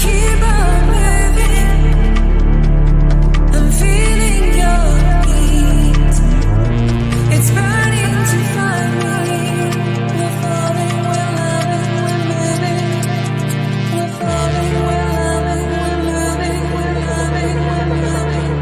keep on moving. I'm feeling your heat. It's burning to find me. We're falling, we're loving, we're moving. We're falling, we're loving, we're moving. We're loving, we're moving.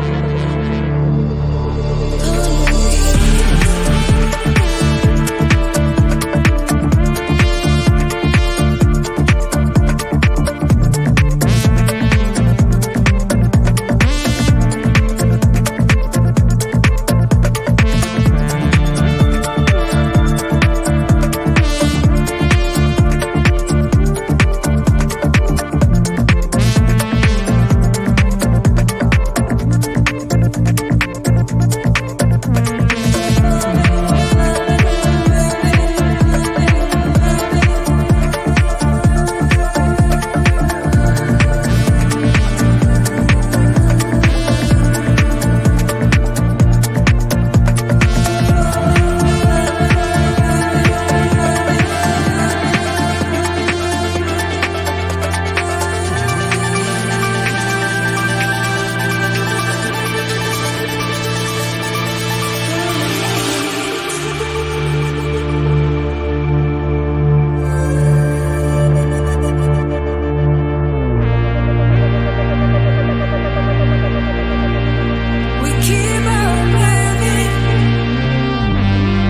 We keep on moving.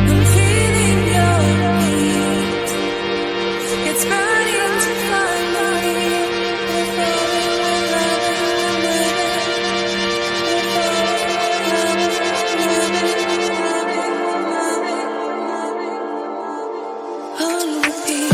I'm feeling your heat. It's burning to find me. We're falling, we're loving, we're moving. We're falling, we're loving, we're moving. On repeat.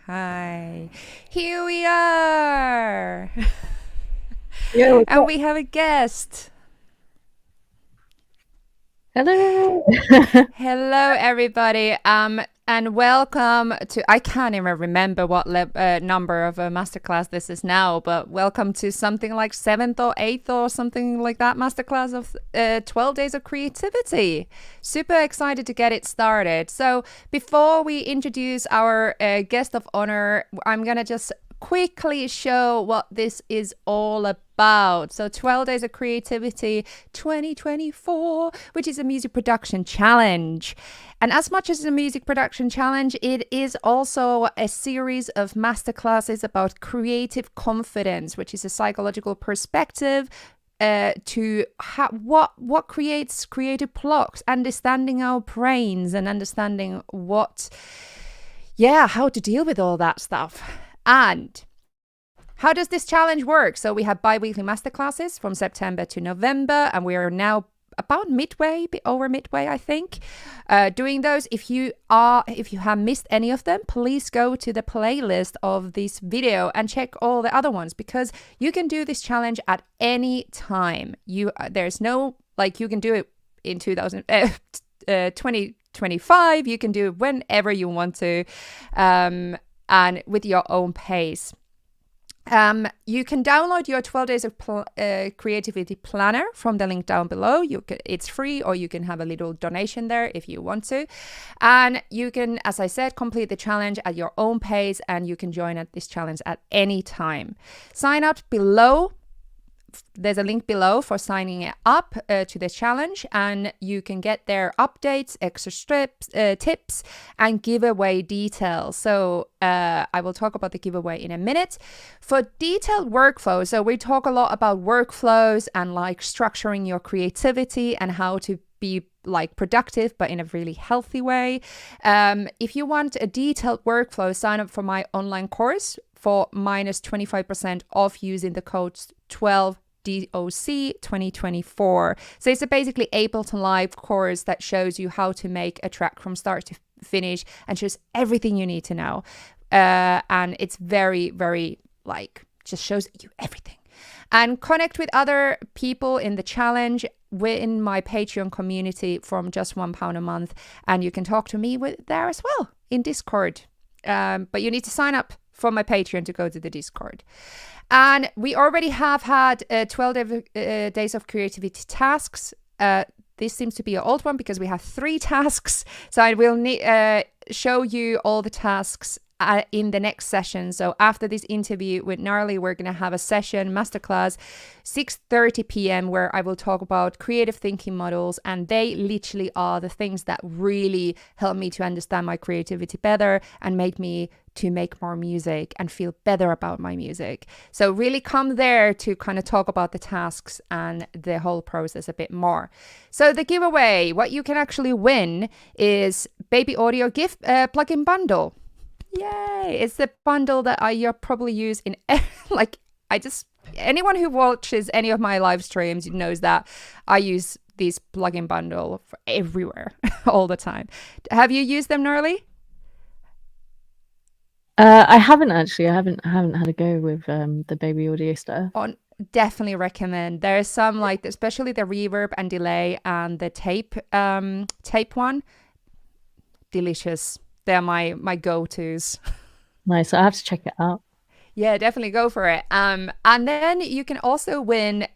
Hi. Here we are. Yeah, And we have a guest. hello. Hello, everybody. And welcome to, I can't even remember what number of a masterclass this is now, but welcome to something like 7th or 8th or something like that masterclass of 12 Days of Creativity. Super excited to get it started. So before we introduce our guest of honor, I'm going to just quickly show what this is all about. So 12 Days of Creativity 2024, which is a music production challenge. And as much as a music production challenge, it is also a series of masterclasses about creative confidence, which is a psychological perspective to what creates creative blocks, understanding our brains and understanding how to deal with all that stuff. And how does this challenge work? So we have bi-weekly masterclasses from September to November, and we are now about over midway, I think, doing those. If you have missed any of them, please go to the playlist of this video and check all the other ones, because you can do this challenge at any time. There's no, like, you can do it in 2023 25. You can do it whenever you want to, and with your own pace. You can download your 12 days of creativity planner from the link down below. It's free, or you can have a little donation there if you want to. And you can, as I said, complete the challenge at your own pace, and you can join at this challenge at any time. Sign up below. There's a link below for signing up to the challenge, and you can get their updates, extra tips, and giveaway details. So I will talk about the giveaway in a minute. For detailed workflow, so we talk a lot about workflows and like structuring your creativity and how to be like productive, but in a really healthy way. If you want a detailed workflow, sign up for my online course for minus 25% off using the code 12DOC 2024. So it's a basically Ableton Live course that shows you how to make a track from start to finish and shows everything you need to know. And it's very, very like just shows you everything. And connect with other people in the challenge within my Patreon community from just £1 a month. And you can talk to me there as well in Discord. But you need to sign up for my Patreon to go to the Discord. And we already have had 12 days of creativity tasks. This seems to be an old one because we have 3 tasks. So I will show you all the tasks in the next session. So after this interview with Gnarly, we're going to have a session, masterclass, 6:30 p.m. where I will talk about creative thinking models. And they literally are the things that really help me to understand my creativity better and make me to make more music and feel better about my music. So really come there to kind of talk about the tasks and the whole process a bit more. So the giveaway, what you can actually win is Baby Audio gift plugin bundle. Yay! It's the bundle that you'll probably use in anyone who watches any of my live streams knows that I use this plugin bundle for everywhere all the time. Have you used them, Gnarly? I haven't actually. I haven't had a go with the Baby Audio stuff. Definitely recommend. There's some like, especially the reverb and delay and the tape one. Delicious. They're my go-tos. Nice. I have to check it out. Yeah, definitely go for it. And then you can also win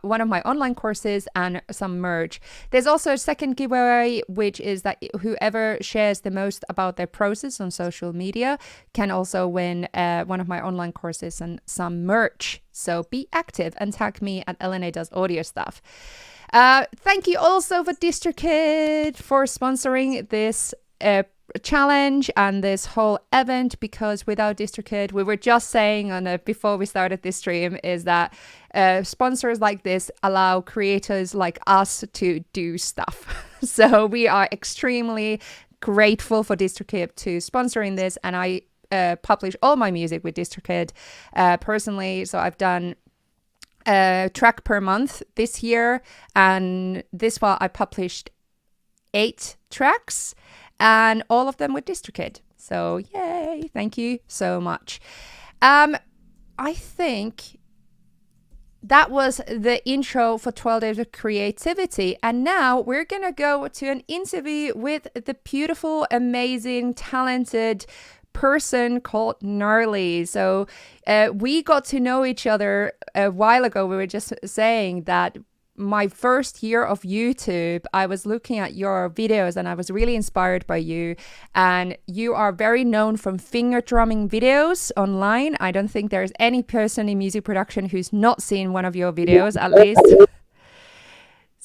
one of my online courses and some merch. There's also a second giveaway, which is that whoever shares the most about their process on social media can also win one of my online courses and some merch. So be active and tag me at LNA does audio stuff. Thank you also for DistroKid for sponsoring this challenge and this whole event, because without DistroKid, we were just saying before we started this stream, is that sponsors like this allow creators like us to do stuff. So we are extremely grateful for DistroKid to sponsoring this, and I publish all my music with DistroKid personally. So I've done a track per month this year, and this fall I published 8 tracks, and all of them with DistroKid. So yay, thank you so much. I think that was the intro for 12 Days of Creativity. And now we're going to go to an interview with the beautiful, amazing, talented person called Gnarly. So we got to know each other a while ago. We were just saying that my first year of YouTube, I was looking at your videos and I was really inspired by you. And you are very known from finger drumming videos online. I don't think there's any person in music production who's not seen one of your videos, at least.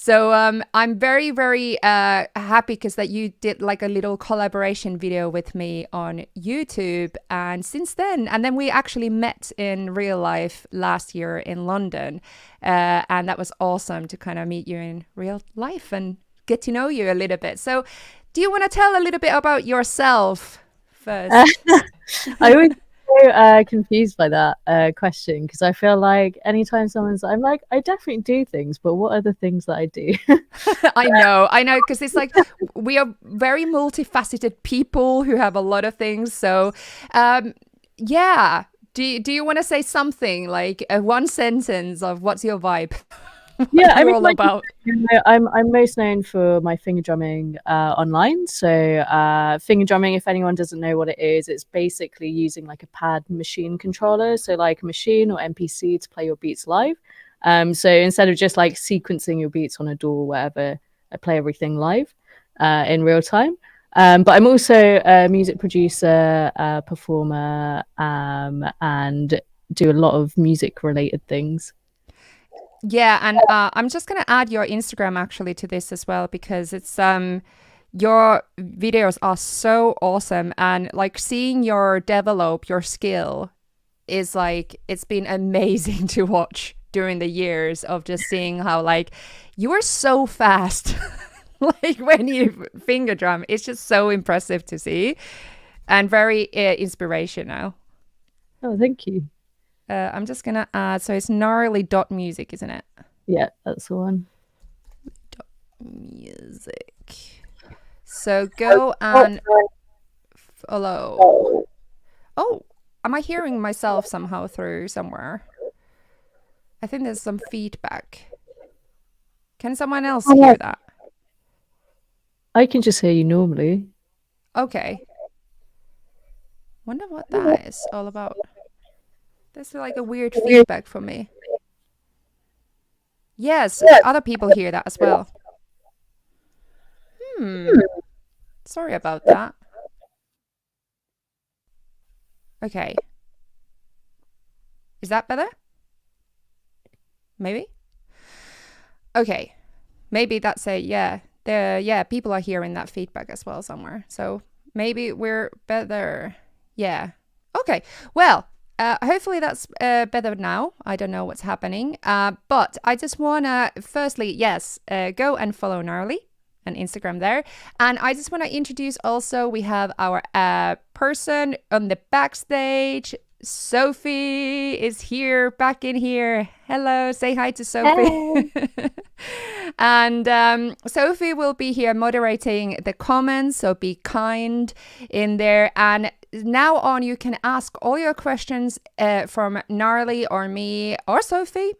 So I'm very, very happy because that you did like a little collaboration video with me on YouTube. And since then, and then we actually met in real life last year in London. And that was awesome to kind of meet you in real life and get to know you a little bit. So do you want to tell a little bit about yourself first? I always so confused by that question, because I feel like anytime I'm like, I definitely do things, but what are the things that I do? I know, because it's like we are very multifaceted people who have a lot of things. So yeah, do you want to say something like one sentence of what's your vibe? Yeah, what I you're mean, all like about. I'm most known for my finger drumming online. So finger drumming, if anyone doesn't know what it is, it's basically using like a pad machine controller, so like a machine or MPC to play your beats live. So instead of just like sequencing your beats on a DAW or whatever, I play everything live in real time. But I'm also a music producer, performer, and do a lot of music related things. Yeah, and I'm just gonna add your Instagram actually to this as well because it's your videos are so awesome and like seeing your develop your skill is like it's been amazing to watch during the years of just seeing how like you are so fast like when you finger drum it's just so impressive to see and very inspirational. Oh, thank you. I'm just gonna add so it's gnarly dot music, isn't it? Yeah, that's the one. Music. So go and follow. Oh, am I hearing myself somehow through somewhere? I think there's some feedback. Can someone else hear that? I can just hear you normally. Okay. Wonder what that is all about. There's like a weird feedback from me. Yes, other people hear that as well. Hmm. Sorry about that. Okay. Is that better? Maybe? Okay. Maybe that's a yeah. Yeah, people are hearing that feedback as well somewhere. So maybe we're better. Yeah. Okay. Well, hopefully that's better now. I don't know what's happening. But I just wanna firstly, yes, go and follow Gnarly on Instagram there. And I just want to introduce also we have our person on the backstage. Sophie is here, back in here. Hello, say hi to Sophie. And Sophie will be here moderating the comments, so be kind in there. And now on, you can ask all your questions from Gnarly or me or Sophie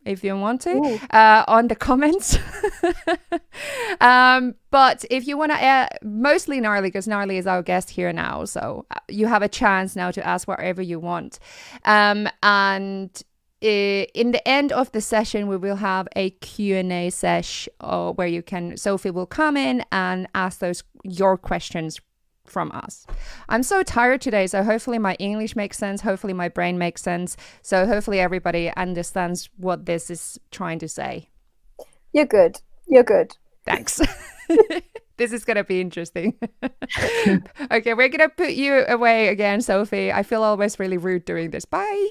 if you want to on the comments. But if you want to, mostly Gnarly, because Gnarly is our guest here now. So you have a chance now to ask whatever you want. And in the end of the session, we will have a Q&A sesh where you can, Sophie will come in and ask your questions from us. I'm so tired today, so hopefully my English makes sense. Hopefully my brain makes sense. So hopefully everybody understands what this is trying to say. You're good. You're good. Thanks. This is going to be interesting. Okay, we're going to put you away again, Sophie. I feel always really rude doing this. Bye.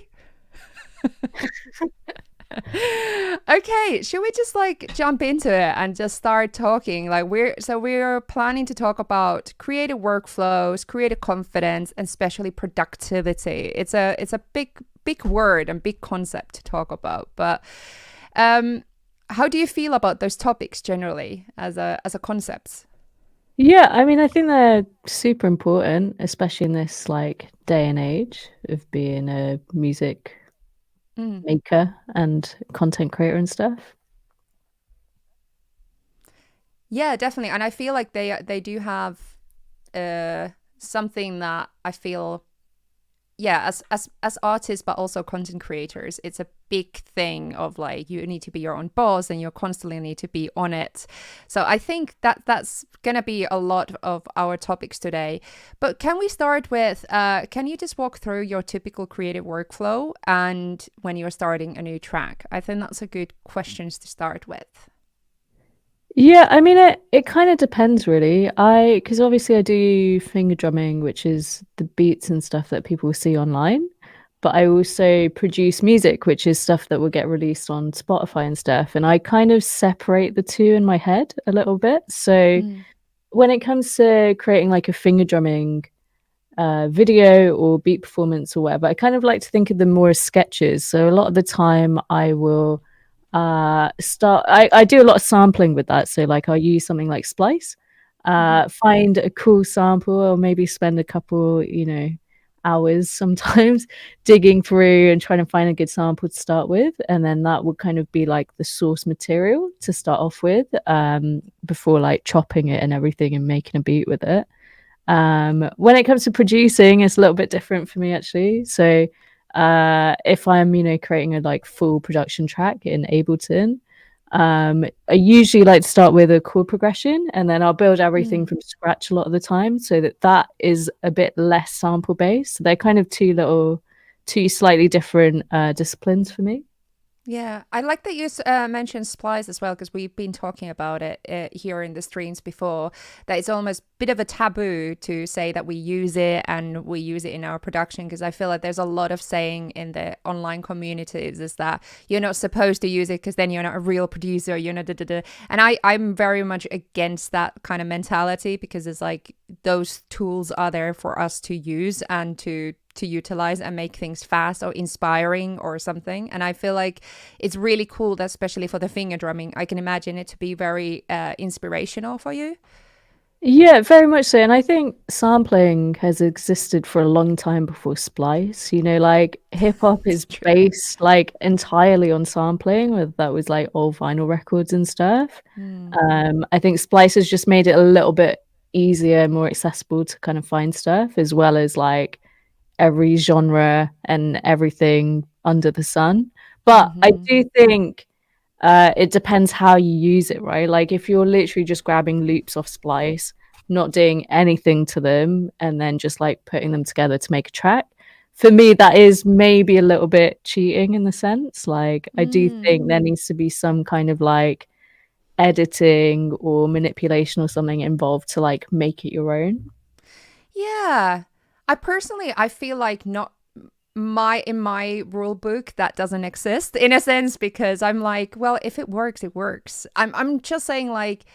Okay, should we just like jump into it and just start talking? Like we're planning to talk about creative workflows, creative confidence, and especially productivity. It's a big word and big concept to talk about. But how do you feel about those topics generally as a concepts? Yeah, I mean, I think they're super important, especially in this like day and age of being a music maker and content creator and stuff. Yeah, definitely. And I feel like they do have something that I feel as artists but also content creators, it's a big thing of like you need to be your own boss and you constantly need to be on it. So I think that's gonna be a lot of our topics today. But can we start with can you just walk through your typical creative workflow and when you're starting a new track? I think that's a good questions to start with. Yeah, I mean it kind of depends really. Because obviously I do finger drumming, which is the beats and stuff that people see online, but I also produce music, which is stuff that will get released on Spotify and stuff, and I kind of separate the two in my head a little bit. So when it comes to creating like a finger drumming video or beat performance or whatever, I kind of like to think of them more as sketches. So a lot of the time I will I do a lot of sampling with that. So like I'll use something like Splice, find a cool sample or maybe spend a couple, hours sometimes digging through and trying to find a good sample to start with, and then that would kind of be like the source material to start off with, before like chopping it and everything and making a beat with it. When it comes to producing, it's a little bit different for me actually. So if I'm, creating a like full production track in Ableton, I usually like to start with a chord progression, and then I'll build everything from scratch a lot of the time, so that is a bit less sample based. So they're kind of two slightly different disciplines for me. Yeah, I like that you mentioned splice as well, because we've been talking about it here in the streams before, that it's almost a bit of a taboo to say that we use it and we use it in our production, because I feel like there's a lot of saying in the online communities is that you're not supposed to use it because then you're not a real producer, you're not da. And I'm very much against that kind of mentality, because it's like those tools are there for us to use and to utilize and make things fast or inspiring or something. And I feel like it's really cool that, especially for the finger drumming, I can imagine it to be very inspirational for you. Yeah, very much so. And I think sampling has existed for a long time before splice. Like hip hop is True. based like entirely on sampling, whether that was like old vinyl records and stuff. I think splice has just made it a little bit easier, more accessible to kind of find stuff, as well as like every genre and everything under the sun. But I do think it depends how you use it, right? Like if you're literally just grabbing loops off splice, not doing anything to them, and then just like putting them together to make a track, for me that is maybe a little bit cheating in the sense. Like I do think there needs to be some kind of like editing or manipulation or something involved to like make it your own. Yeah. I feel like not in my rule book that doesn't exist in a sense, because I'm like, well, if it works, it works. I'm just saying, like,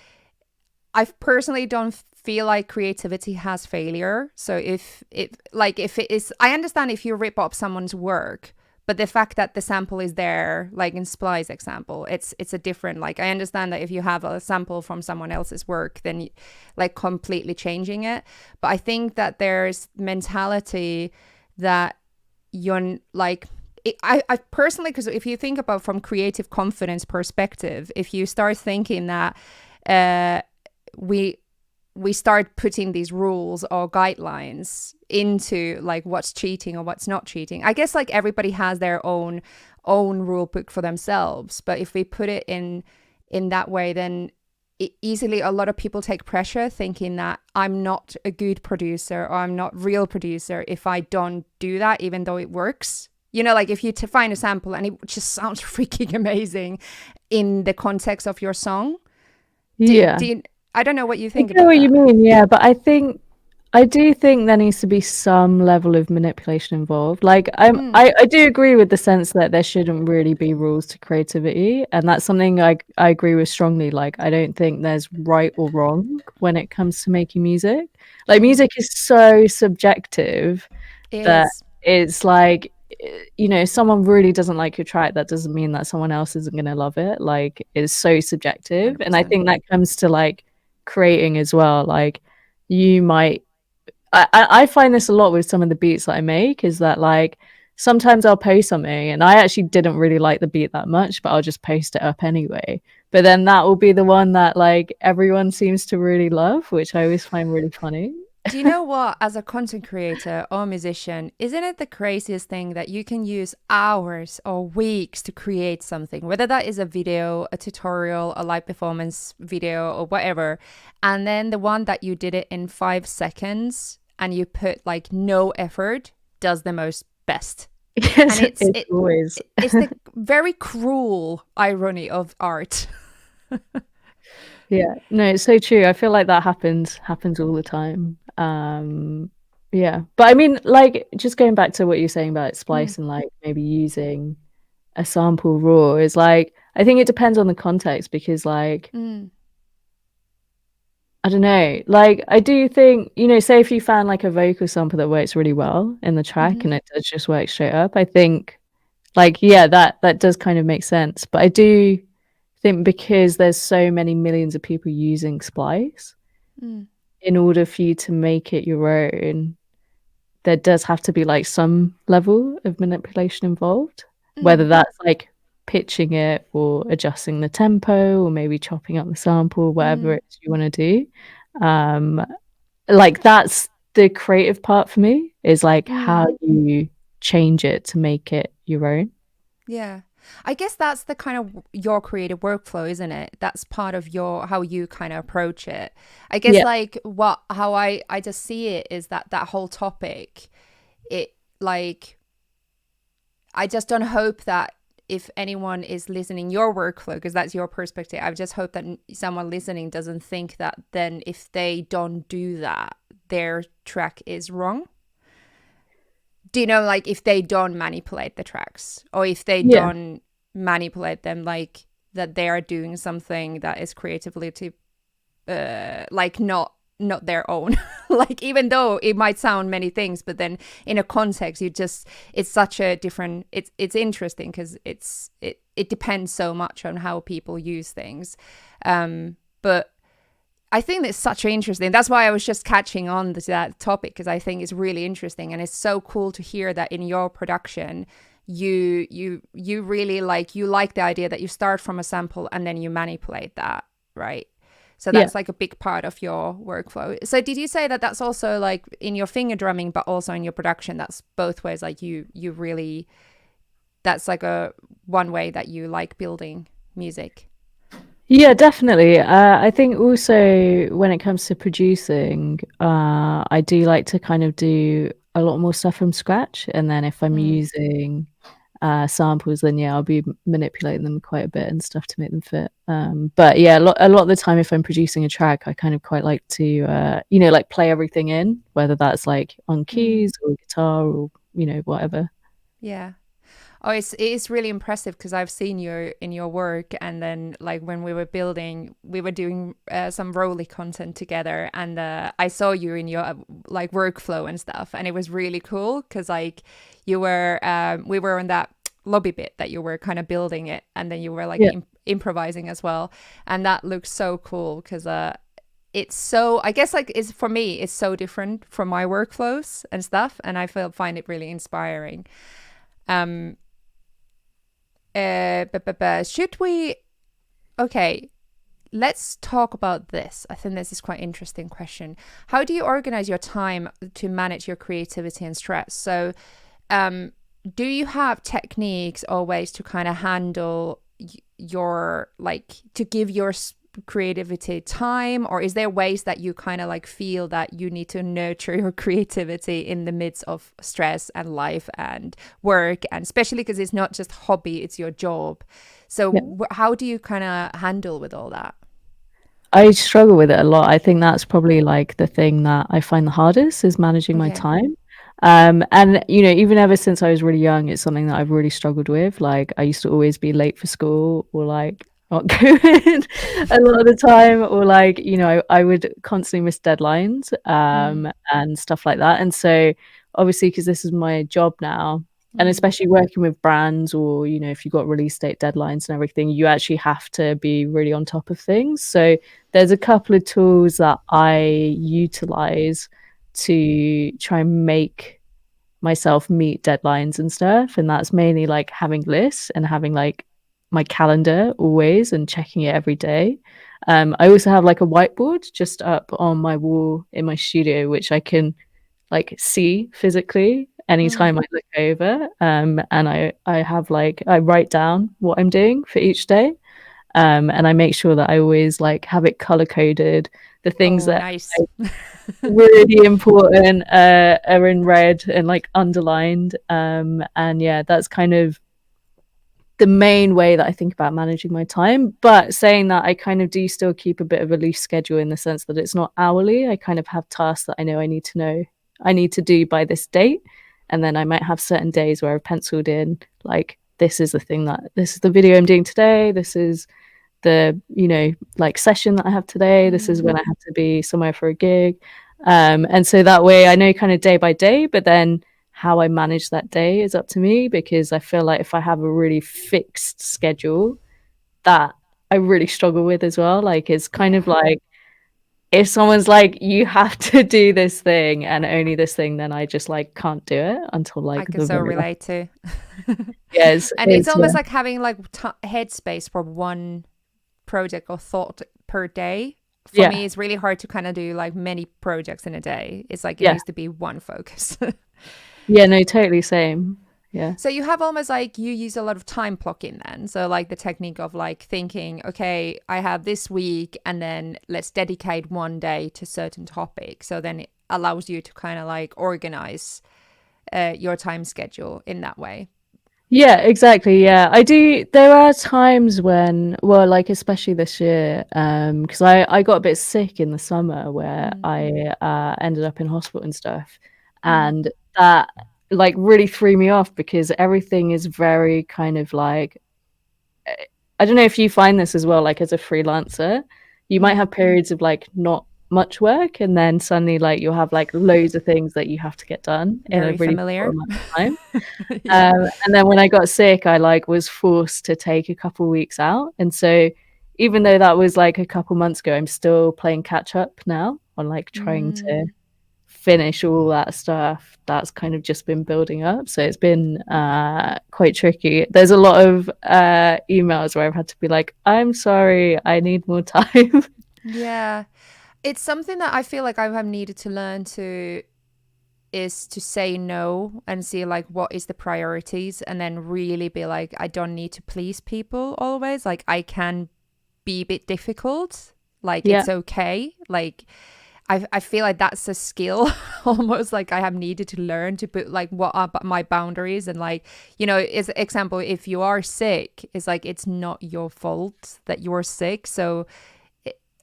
I personally don't feel like creativity has failure. So if it is, I understand if you rip up someone's work, but the fact that the sample is there, like in Splice example, it's a different, like, I understand that if you have a sample from someone else's work, then like completely changing it. But I think that there's mentality that you're like, I personally, because if you think about from creative confidence perspective, if you start thinking that we start putting these rules or guidelines into like what's cheating or what's not cheating. I guess like everybody has their own rule book for themselves, but if we put it in that way, then easily a lot of people take pressure thinking that I'm not a good producer or I'm not real producer if I don't do that, even though it works. Like if you find a sample and it just sounds freaking amazing in the context of your song. Yeah. I don't know what you think I know about what that. you mean, yeah, but I do think there needs to be some level of manipulation involved. Like I do agree with the sense that there shouldn't really be rules to creativity, and that's something I agree with strongly. Like I don't think there's right or wrong when it comes to making music. Like music is so subjective It that is. it's like, if someone really doesn't like your track, that doesn't mean that someone else isn't going to love it. Like it's so subjective, and I 100%. think that comes to like creating as well. Like you might, I find this a lot with some of the beats that I make, is that like sometimes I'll post something and I actually didn't really like the beat that much, but I'll just post it up anyway. But then that will be the one that like everyone seems to really love, which I always find really funny. Do you know what, as a content creator or musician, isn't it the craziest thing that you can use hours or weeks to create something, whether that is a video, a tutorial, a live performance video or whatever, and then the one that you did it in 5 seconds and you put like no effort does the most best. Yes, And it's always. it's the very cruel irony of art. Yeah, no, it's so true. I feel like that happens all the time. Yeah, but I mean, like, just going back to what you're saying about splice and like maybe using a sample raw is like, I think it depends on the context, because like I don't know, like I do think, say if you found like a vocal sample that works really well in the track and it does just work straight up, I think like, yeah, that does kind of make sense. But I do think because there's so many millions of people using splice, in order for you to make it your own, there does have to be like some level of manipulation involved, whether Mm. that's like pitching it or adjusting the tempo or maybe chopping up the sample, whatever Mm. it is you want to do. Um, like that's the creative part for me, is like how Mm. you change it to make it your own. Yeah. I guess that's the kind of your creative workflow, isn't it? That's part of your how you kind of approach it. I guess Yeah, like how I just see it is that that whole topic, it like I just don't hope that if anyone is listening your workflow, because that's your perspective, I just hope that someone listening doesn't think that then if they don't do that, their track is wrong. Do you know, like if they don't manipulate the tracks or if they yeah, don't manipulate them, like that they are doing something that is creatively like not their own. Like even though it might sound many things, but then in a context you just it's such a different it's interesting because it depends so much on how people use things. But I think it's such interesting. That's why I was just catching on to that topic, because I think it's really interesting and it's so cool to hear that in your production you really like the idea that you start from a sample and then you manipulate that, right? So yeah. that's like a big part of your workflow. So did you say that that's also like in your finger drumming, but also in your production? That's both ways. Like you really, that's like a one way that you like building music. Yeah, definitely. I think also when it comes to producing, I do like to kind of do a lot more stuff from scratch. And then if I'm Mm. using samples, then yeah, I'll be manipulating them quite a bit and stuff to make them fit. But yeah, a lot of the time, if I'm producing a track, I kind of quite like to, like play everything in, whether that's like on Mm. keys or guitar or, whatever. Yeah. Oh, it's really impressive because I've seen you in your work, and then like when we were building, we were doing some Rolly content together, and I saw you in your like workflow and stuff, and it was really cool because like you were we were on that lobby bit that you were kind of building it, and then you were like Yeah. improvising as well, and that looks so cool because it's so I guess like it's for me it's so different from my workflows and stuff, and I find it really inspiring. Um, should we? Okay, let's talk about this. I think this is quite interesting question. How do you organize your time to manage your creativity and stress? So, do you have techniques or ways to kind of handle your like to give your creativity time, or is there ways that you kind of like feel that you need to nurture your creativity in the midst of stress and life and work, and especially because it's not just hobby, it's your job? So Yeah. how do you kind of handle with all that? I struggle with it a lot. I think that's probably like the thing that I find the hardest is managing my Okay. time. And even ever since I was really young, it's something that I've really struggled with. Like I used to always be late for school or like not go in a lot of the time, or like, I would constantly miss deadlines, Mm. and stuff like that. And so obviously, because this is my job now, and Mm. especially working with brands, or if you've got release date deadlines and everything, you actually have to be really on top of things. So there's a couple of tools that I utilize to try and make myself meet deadlines and stuff. And that's mainly like having lists and having like my calendar always and checking it every day. I also have like a whiteboard just up on my wall in my studio, which I can like see physically Mm. anytime I look over. And I have like I write down what I'm doing for each day. And I make sure that I always like have it color coded. The things Oh, that nice. really important are in red and like underlined. And yeah, that's kind of the main way that I think about managing my time. But saying that, I kind of do still keep a bit of a loose schedule in the sense that it's not hourly. I kind of have tasks that I know I need to do by this date. And then I might have certain days where I've penciled in like this is the video I'm doing today. This is the like session that I have today. This is Mm. when I have to be somewhere for a gig. And so that way I know kind of day by day, but then how I manage that day is up to me, because I feel like if I have a really fixed schedule, that I really struggle with as well. Like it's kind Yeah. of like if someone's like, you have to do this thing and only this thing, then I just like can't do it until I like can the so very last. relate to. Yes, And it's almost yeah. like having like headspace for one project or thought per day. For me, Yeah, it's really hard to kind of do like many projects in a day. It's like it yeah, needs to be one focus. yeah, no, totally same. Yeah. So you have almost like you use a lot of time blocking then. So like the technique of like thinking, okay, I have this week and then let's dedicate one day to certain topic. So then it allows you to kind of like organize your time schedule in that way. Yeah, exactly. Yeah, I do. There are times when, well, like especially this year, because I got a bit sick in the summer where Mm. I ended up in hospital and stuff, Mm. and that like really threw me off because everything is very kind of like, I don't know if you find this as well, like as a freelancer, you might Mm. have periods of like not much work, and then suddenly like you'll have like loads of things that you have to get done in a Very really short familiar. amount of time. Yeah. And then when I got sick, I like was forced to take a couple weeks out. And so even though that was like a couple months ago, I'm still playing catch up now on like trying to Mm. finish all that stuff that's kind of just been building up. So it's been quite tricky. There's a lot of emails where I've had to be like, I'm sorry, I need more time. Yeah. It's something that I feel like I have needed to learn to is to say no and see like what is the priorities and then really be like I don't need to please people always. Like I can be a bit difficult. Like Yeah. it's okay. Like I feel like that's a skill almost like I have needed to learn to put like what are my boundaries and like, you know, as example, if you are sick, it's like it's not your fault that you're sick. So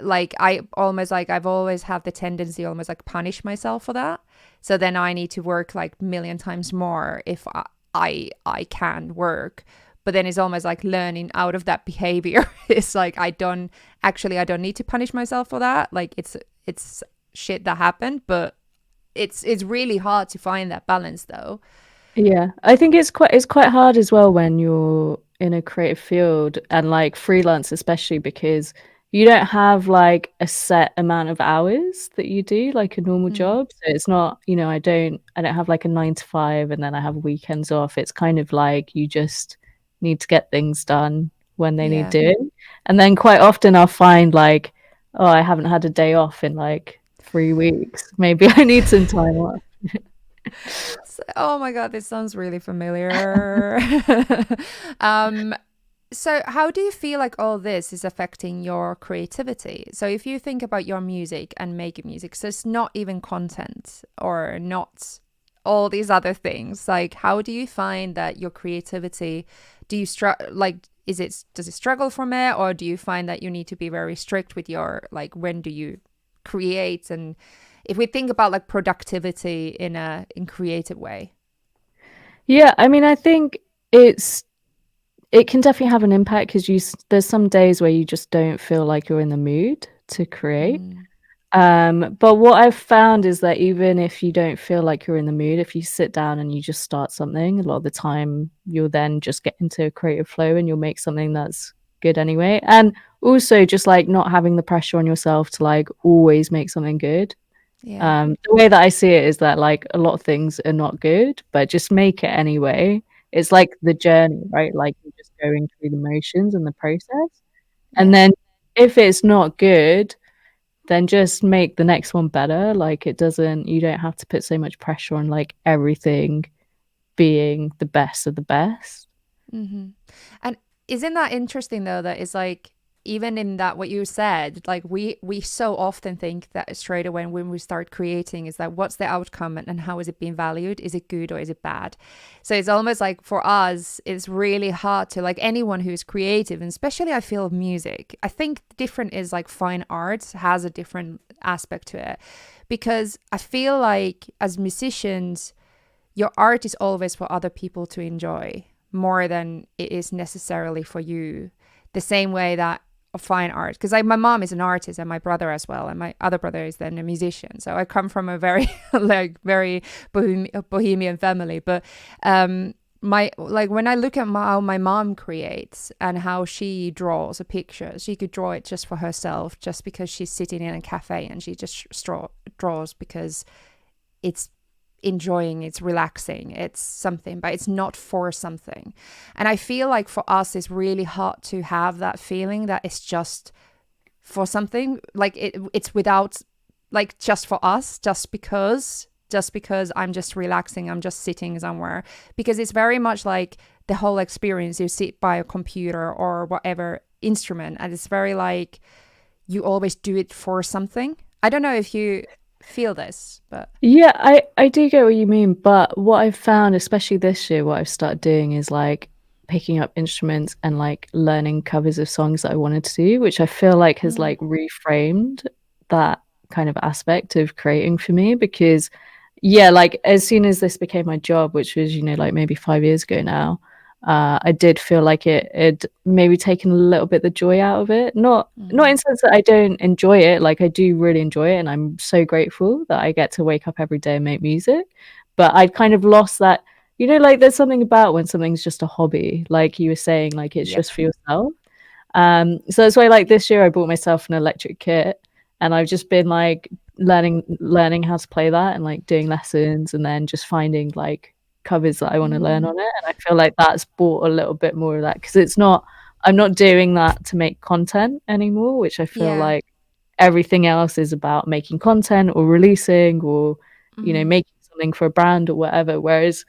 like I almost like I've always had the tendency almost like punish myself for that. So then I need to work like million times more if I can work. But then it's almost like learning out of that behavior. It's like I don't need to punish myself for that. Like it's shit that happened, but it's really hard to find that balance though. Yeah, I think it's quite hard as well when you're in a creative field and like freelance, especially because you don't have like a set amount of hours that you do like a normal Mm. job. So it's not, I don't have like a 9 to 5 and then I have weekends off. It's kind of like you just need to get things done when they need Yeah. doing. And then quite often I'll find like, oh, I haven't had a day off in like 3 weeks. Maybe I need some time off. Oh my God, this sounds really familiar. um, so how do you feel like all this is affecting your creativity? So if you think about your music and making music, so it's not even content or not all these other things, like how do you find that your creativity, do you does it struggle from it, or do you find that you need to be very strict with your, like, when do you create? And if we think about like productivity in creative way. Yeah, I mean, I think it can definitely have an impact because there's some days where you just don't feel like you're in the mood to create. Mm. But what I've found is that even if you don't feel like you're in the mood, if you sit down and you just start something, a lot of the time you'll then just get into a creative flow and you'll make something that's good anyway. And also just like not having the pressure on yourself to like always make something good. Yeah. The way that I see it is that like a lot of things are not good, but just make it anyway. It's like the journey, right? Like you're just going through the motions and the process. And Yeah. then if it's not good, then just make the next one better. Like you don't have to put so much pressure on like everything being the best of the best. Mm-hmm. And isn't that interesting though, that it's like even in that what you said, like we so often think that straight away when we start creating is that what's the outcome and how is it being valued? Is it good or is it bad? So it's almost like for us, it's really hard to, like, anyone who's creative, and especially I feel music. I think different is like fine arts has a different aspect to it, because I feel like as musicians, your art is always for other people to enjoy more than it is necessarily for you. The same way that fine art, because like my mom is an artist and my brother as well, and my other brother is then a musician, so I come from a very like very bohemian family, but when I look at how my mom creates and how she draws a picture, she could draw it just for herself, just because she's sitting in a cafe and she just draws because it's enjoying, it's relaxing, it's something, but it's not for something. And I feel like for us, it's really hard to have that feeling that it's just for something, like it's without, like, just for us, just because I'm just relaxing, I'm just sitting somewhere. Because it's very much like the whole experience, you sit by a computer or whatever instrument, and it's very like you always do it for something. I don't know if you feel this, but Yeah, I do get what you mean, but what I've found, especially this year, what I've started doing is like picking up instruments and like learning covers of songs that I wanted to do, which I feel like has like reframed that kind of aspect of creating for me. Because yeah, like as soon as this became my job, which was, like maybe 5 years ago now, I did feel like it maybe taken a little bit the joy out of it. Not in the sense that I don't enjoy it. Like I do really enjoy it, and I'm so grateful that I get to wake up every day and make music. But I'd kind of lost that, like there's something about when something's just a hobby, like you were saying, like it's Yep. just for yourself. So that's why, like this year I bought myself an electric kit, and I've just been like learning how to play that and like doing lessons, and then just finding like covers that I want to learn on it. And I feel like that's brought a little bit more of that, because I'm not doing that to make content anymore, which I feel Yeah. like everything else is about making content or releasing or making something for a brand or whatever. Whereas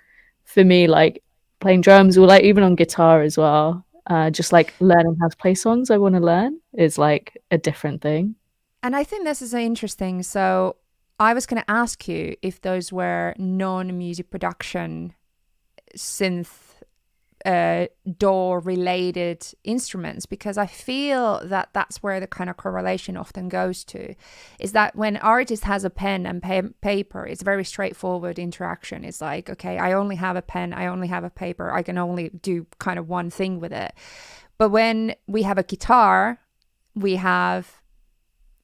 for me, like playing drums or like even on guitar as well, just like learning how to play songs I want to learn is like a different thing. And I think this is interesting. So I was going to ask you if those were non-music production synth DAW related instruments, because I feel that that's where the kind of correlation often goes to, is that when artist has a pen and paper, it's very straightforward interaction. It's like, okay, I only have a pen, I only have a paper, I can only do kind of one thing with it. But when we have a guitar, we have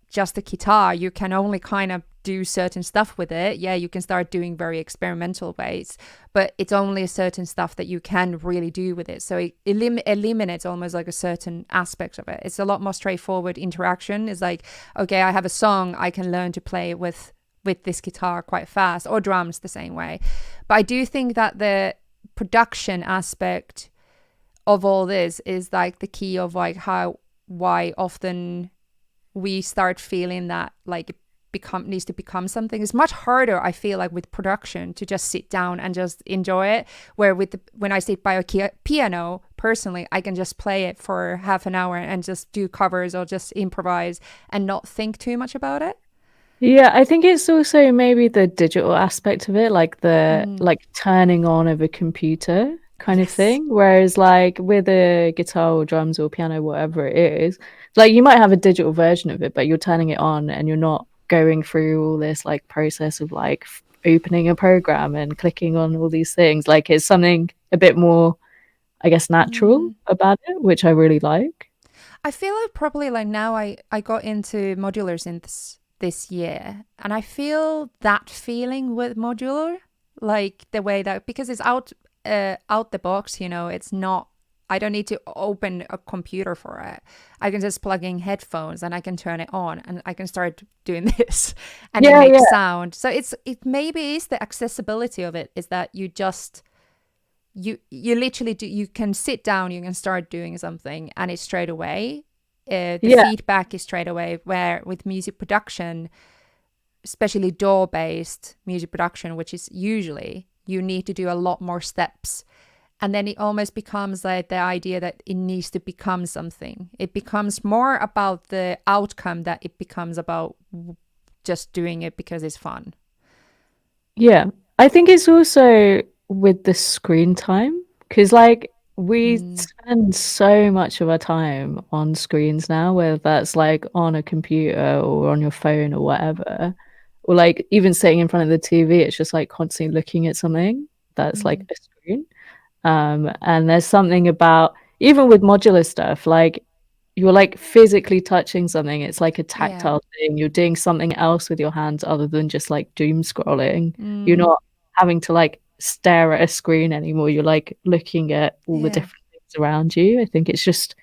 just a guitar, you can only kind of do certain stuff with it. Yeah, you can start doing very experimental ways, but it's only a certain stuff that you can really do with it. So it eliminates almost like a certain aspect of it. It's a lot more straightforward interaction. It's like, okay, I have a song, I can learn to play with this guitar quite fast, or drums the same way. But I do think that the production aspect of all this is like the key of like why often we start feeling that like needs to become something. It's much harder, I feel like, with production to just sit down and just enjoy it, where when I sit by a piano, personally, I can just play it for half an hour and just do covers or just improvise and not think too much about it. Yeah, I think it's also maybe the digital aspect of it, like the like turning on of a computer kind of thing. Whereas like with a guitar or drums or piano, whatever it is, like you might have a digital version of it, but you're turning it on and you're not going through all this like process of like opening a program and clicking on all these things. Like it's something a bit more, I guess, natural about it, which I really like. I feel like probably like now I got into modular synths this year, and I feel that feeling with modular, like the way that, because it's out the box, it's not, I don't need to open a computer for it. I can just plug in headphones and I can turn it on and I can start doing this and it makes sound. So it maybe is the accessibility of it, is that you just you literally do, you can sit down, you can start doing something and it's straight away. The feedback is straight away, where with music production, especially DAW based music production, which is usually you need to do a lot more steps. And then it almost becomes like the idea that it needs to become something. It becomes more about the outcome that it becomes about just doing it because it's fun. Yeah, I think it's also with the screen time, because like we spend so much of our time on screens now, whether that's like on a computer or on your phone or whatever, or like even sitting in front of the TV, it's just like constantly looking at something that's like a screen. And there's something about, even with modular stuff, like you're like physically touching something. It's like a tactile thing. You're doing something else with your hands other than just like doom scrolling. You're not having to like stare at a screen anymore. You're like looking at all the Yeah. different things around you. I think it's just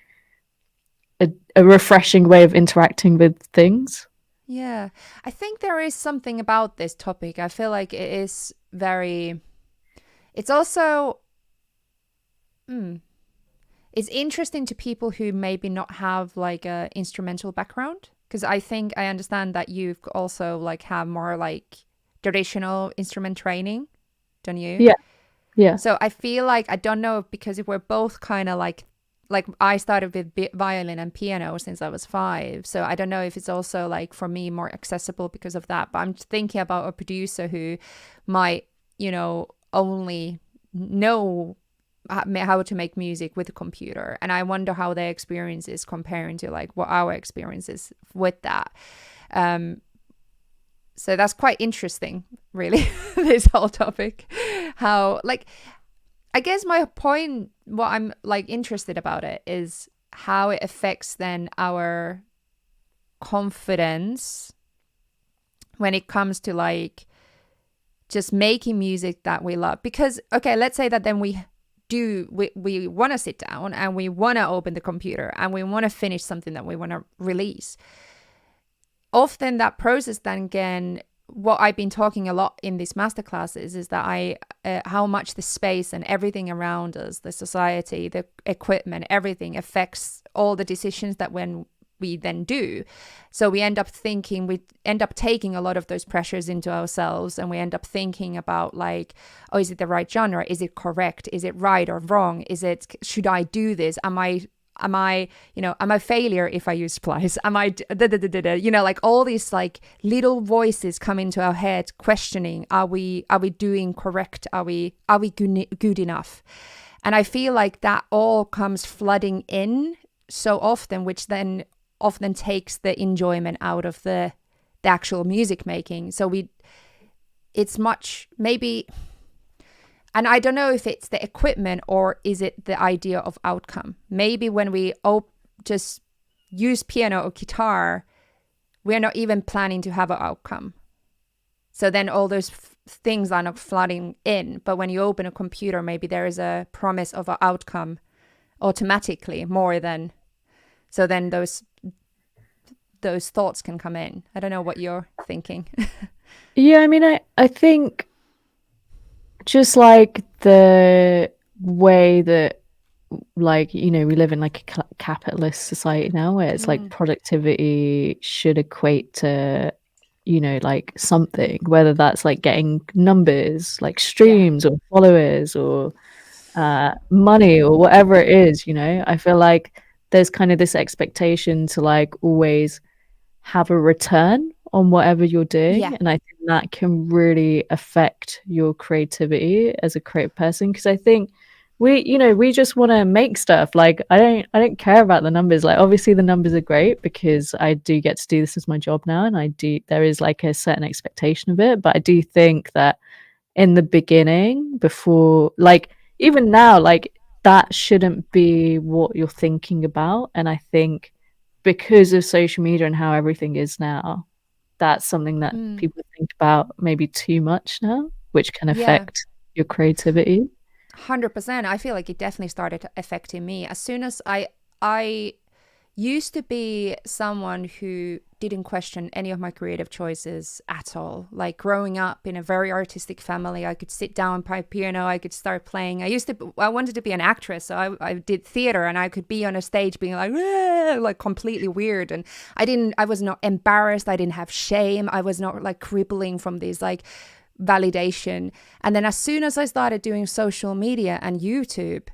a refreshing way of interacting with things. Yeah. I think there is something about this topic. I feel like it is very, it's also, it's interesting to people who maybe not have like a instrumental background. Because I think I understand that you've also like have more like traditional instrument training, don't you? Yeah. Yeah. So I feel like, I don't know, because if we're both kind of like I started with violin and piano since I was 5. So I don't know if it's also like for me more accessible because of that. But I'm thinking about a producer who might, only know how to make music with a computer. And I wonder how their experience is comparing to like what our experience is with that. So that's quite interesting, really, this whole topic. How, like, I guess my point, what I'm like interested about it is how it affects then our confidence when it comes to like just making music that we love. Because, okay, let's say that then we want to sit down and we want to open the computer and we want to finish something that we want to release. Often that process then again, what I've been talking a lot in these masterclasses is that how much the space and everything around us, the society, the equipment, everything affects all the decisions that when we then do. So we end up taking a lot of those pressures into ourselves, and we end up thinking about like, oh, is it the right genre? Is it correct? Is it right or wrong? Should I do this? Am I a failure if I use splice? Am I, like all these like little voices come into our head questioning, are we doing correct? Are we good enough? And I feel like that all comes flooding in so often, which then often takes the enjoyment out of the actual music making. So it's much maybe, and I don't know if it's the equipment or is it the idea of outcome. Maybe when we just use piano or guitar, we're not even planning to have an outcome. So then all those things are not flooding in. But when you open a computer, maybe there is a promise of an outcome automatically more than. So then those thoughts can come in. I don't know what you're thinking. Yeah, I mean, I think just like the way that, like, we live in like a capitalist society now where it's like productivity should equate to, like something, whether that's like getting numbers, like streams or followers or money or whatever it is, I feel like there's kind of this expectation to like always have a return on whatever you're doing. Yeah. And I think that can really affect your creativity as a creative person, because I think we just want to make stuff. Like I don't care about the numbers. Like obviously the numbers are great because I do get to do this as my job now, and there is like a certain expectation of it. But I do think that in the beginning, before, like even now, like that shouldn't be what you're thinking about. And I think because of social media and how everything is now, that's something that people think about maybe too much now, which can affect your creativity. 100%. I feel like it definitely started affecting me as soon as I used to be someone who didn't question any of my creative choices at all. Like growing up in a very artistic family, I could sit down and play piano, I could start playing. I wanted to be an actress, so I did theater, and I could be on a stage being like completely weird. And I was not embarrassed, I didn't have shame, I was not like crippling from these like validation. And then as soon as I started doing social media and YouTube,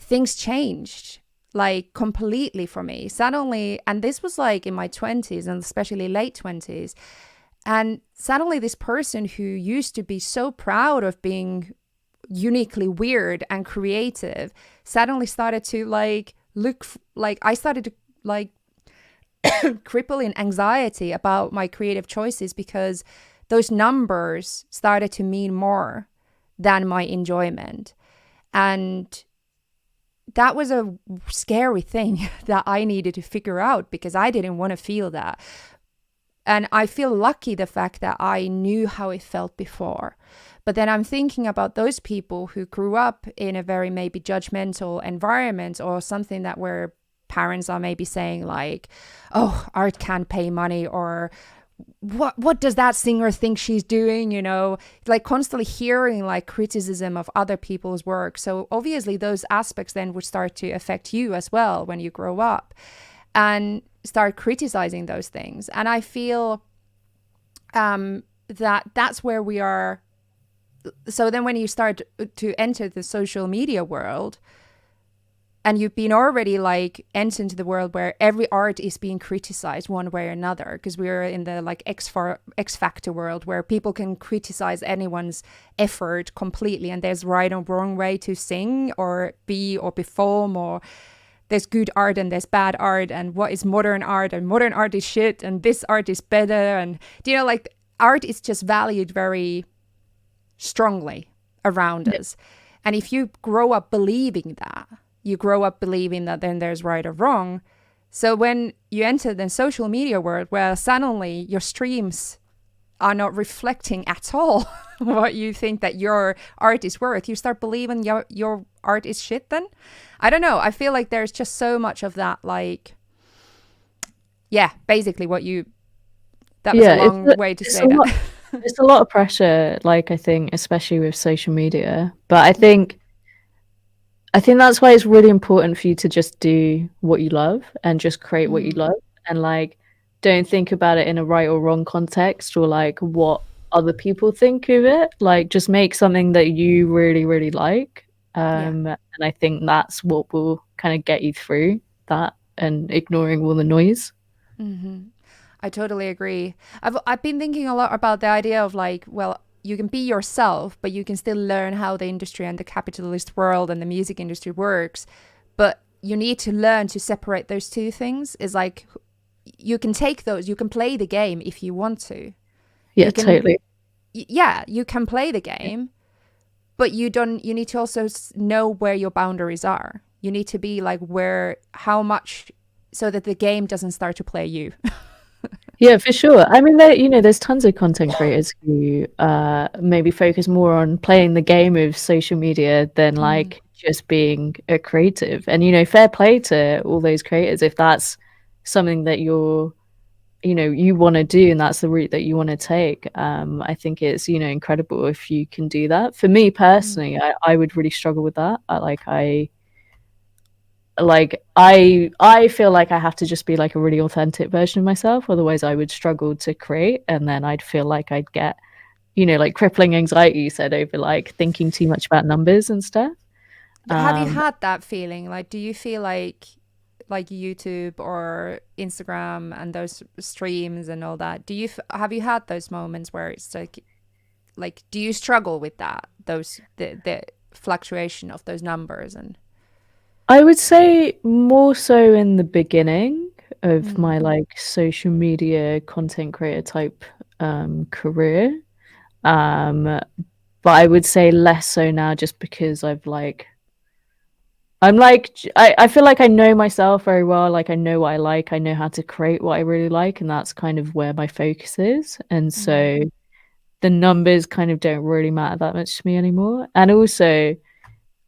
things changed like completely for me suddenly. And this was like in my 20s and especially late 20s. And suddenly this person who used to be so proud of being uniquely weird and creative suddenly started to like I started to like cripple in anxiety about my creative choices, because those numbers started to mean more than my enjoyment. And that was a scary thing that I needed to figure out, because I didn't want to feel that. And I feel lucky the fact that I knew how it felt before. But then I'm thinking about those people who grew up in a very maybe judgmental environment, or something that where parents are maybe saying like, oh, art can't pay money, or what does that singer think she's doing, you know, like constantly hearing like criticism of other people's work. So obviously those aspects then would start to affect you as well when you grow up and start criticizing those things. And I feel that that's where we are. So then when you start to enter the social media world, and you've been already like entered into the world where every art is being criticized one way or another, because we're in the like X Factor world where people can criticize anyone's effort completely, and there's right or wrong way to sing or be or perform, or there's good art and there's bad art, and what is modern art, and modern art is shit and this art is better. And you know, like art is just valued very strongly around us. And if you grow up believing that, you grow up believing that then there's right or wrong. So when you enter the social media world where suddenly your streams are not reflecting at all what you think that your art is worth, you start believing your art is shit then? I don't know. I feel like there's just so much of that, like, yeah, basically what you, that was a long way to say that. It's a lot of pressure, like I think, especially with social media. But I think that's why it's really important for you to just do what you love and just create what you love, and like don't think about it in a right or wrong context or like what other people think of it. Like just make something that you really, really like. And I think that's what will kind of get you through that and ignoring all the noise. I totally agree. I've been thinking a lot about the idea of like, well, you can be yourself, but you can still learn how the industry and the capitalist world and the music industry works. But you need to learn to separate those two things. Is like, you can take those, you can play the game if you want to. Yeah, totally. Yeah, you can play the game, but you need to also know where your boundaries are. You need to be like how much, so that the game doesn't start to play you. Yeah, for sure. I mean, there's tons of content creators who maybe focus more on playing the game of social media than like just being a creative. And, you know, fair play to all those creators if that's something that you want to do and that's the route that you want to take. I think it's, incredible if you can do that. For me personally, I would really struggle with that. I feel like I have to just be like a really authentic version of myself, otherwise I would struggle to create, and then I'd feel like I'd get like crippling anxiety, you said, over like thinking too much about numbers and stuff. Have you had that feeling? Like, do you feel like YouTube or Instagram and those streams and all that, have you had those moments where it's like do you struggle with that, the fluctuation of those numbers? And I would say more so in the beginning of my like social media content creator type career. But I would say less so now, just because I feel like I know myself very well. Like I know what I like, I know how to create what I really like, and that's kind of where my focus is. And so the numbers kind of don't really matter that much to me anymore. And also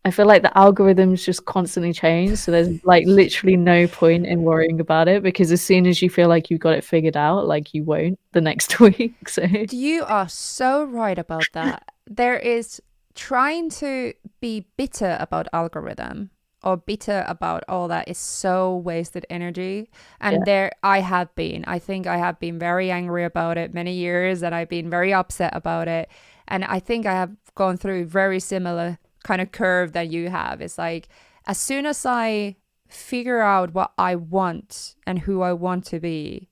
I feel like the algorithms just constantly change. So there's like literally no point in worrying about it, because as soon as you feel like you've got it figured out, like you won't the next week. So you are so right about that. There is trying to be bitter about algorithm or bitter about all that is so wasted energy. And I think I have been very angry about it many years, and I've been very upset about it. And I think I have gone through very similar kind of curve that you have. It's like, as soon as I figure out what I want and who I want to be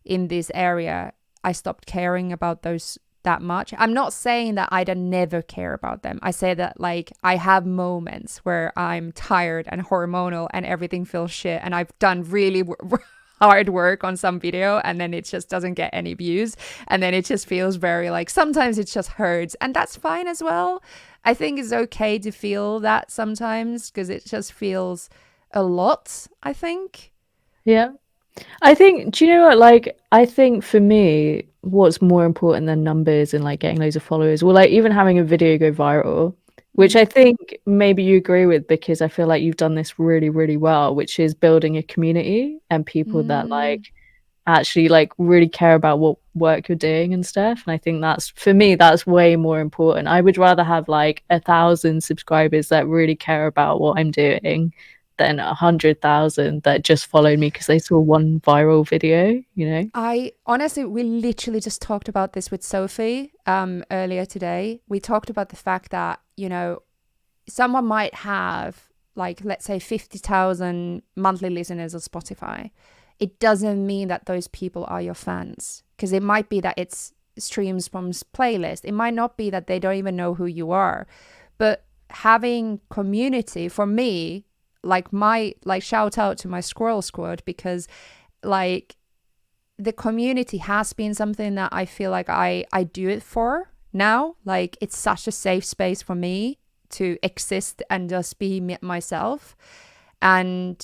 in this area, I stopped caring about those that much. I'm not saying that I don't never care about them. I say that like I have moments where I'm tired and hormonal and everything feels shit, and I've done really hard work on some video and then it just doesn't get any views, and then it just feels very like, sometimes it just hurts, and that's fine as well. I think it's okay to feel that sometimes, because it just feels a lot, I think. Yeah. I think, do you know what? Like, I think for me, what's more important than numbers and like getting loads of followers, or like even having a video go viral, which I think maybe you agree with because I feel like you've done this really, really well, which is building a community and people that like actually like really care about what work you're doing and stuff. And I think that's for me, that's way more important. I would rather have like 1,000 subscribers that really care about what I'm doing than 100,000 that just followed me because they saw one viral video, you know? I honestly, we literally just talked about this with Sophie earlier today. We talked about the fact that, you know, someone might have like, let's say 50,000 monthly listeners on Spotify. It doesn't mean that those people are your fans, because it might be that it's streams from playlist. It might not be that they don't even know who you are. But having community for me, like shout out to my Squirrel Squad, because like the community has been something that I feel like I do it for now. Like it's such a safe space for me to exist and just be myself. And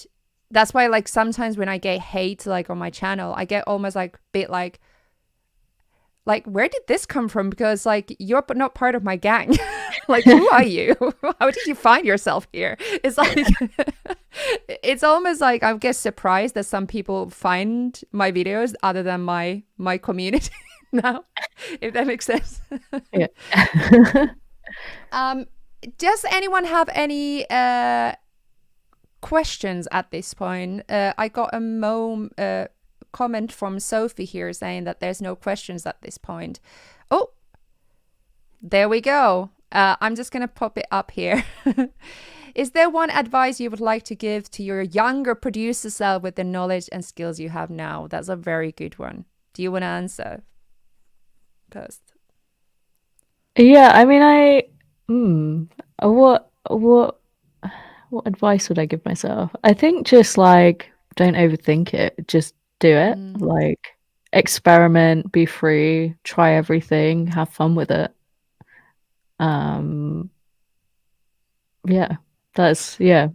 that's why like sometimes when I get hate like on my channel, I get almost like a bit like where did this come from? Because like you're not part of my gang. Like who are you? How did you find yourself here? It's like it's almost like I get surprised that some people find my videos other than my community now, if that makes sense. Yeah. Does anyone have any questions at this point? I got a comment from Sophie here saying that there's no questions at this point. Oh, there we go. I'm just going to pop it up here. Is there one advice you would like to give to your younger producer self with the knowledge and skills you have now? That's a very good one. Do you want to answer first? Yeah, I mean, what advice would I give myself? I think just like don't overthink it, just do it. Like experiment, be free, try everything, have fun with it.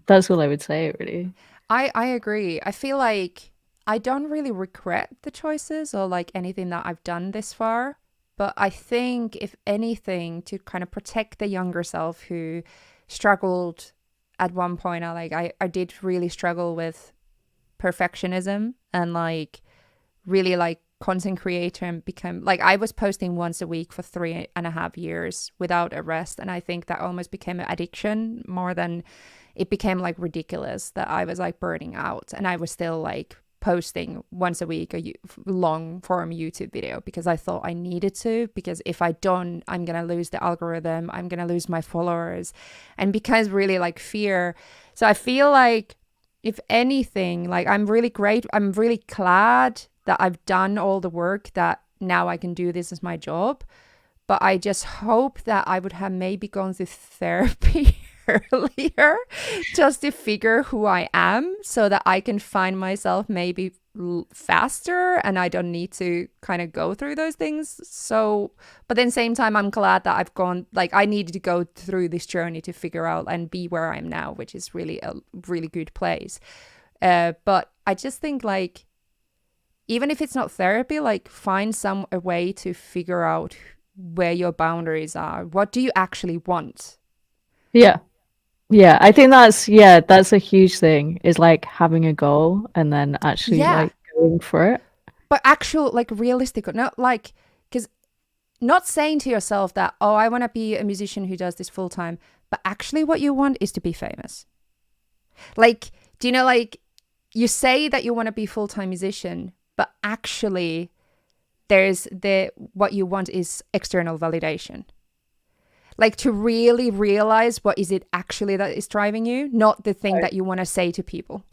That's all I would say really. I agree. I feel like I don't really regret the choices or like anything that I've done this far. But I think if anything, to kind of protect the younger self who struggled at one point, I did really struggle with perfectionism and like really like content creator and become like I was posting once a week for 3.5 years without a rest, and I think that almost became an addiction more than it became like ridiculous that I was like burning out, and I was still like posting once a week a long form YouTube video because I thought I needed to, because if I don't, I'm gonna lose the algorithm, I'm gonna lose my followers, and because really like fear. So I feel like if anything, like I'm really glad that I've done all the work that now I can do this as my job. But I just hope that I would have maybe gone through therapy earlier just to figure who I am so that I can find myself maybe faster and I don't need to kind of go through those things. So, but then same time, I'm glad that I've gone, like I needed to go through this journey to figure out and be where I am now, which is really a really good place. But I just think like, even if it's not therapy, like find a way to figure out where your boundaries are. What do you actually want? Yeah, I think that's a huge thing, is like having a goal and then actually like going for it. But actual like realistic, not like, because not saying to yourself that, oh, I want to be a musician who does this full time, but actually what you want is to be famous. Like, do you know, like you say that you want to be full-time musician, but actually what you want is external validation. Like to really realize what is it actually that is driving you, not the thing that you want to say to people.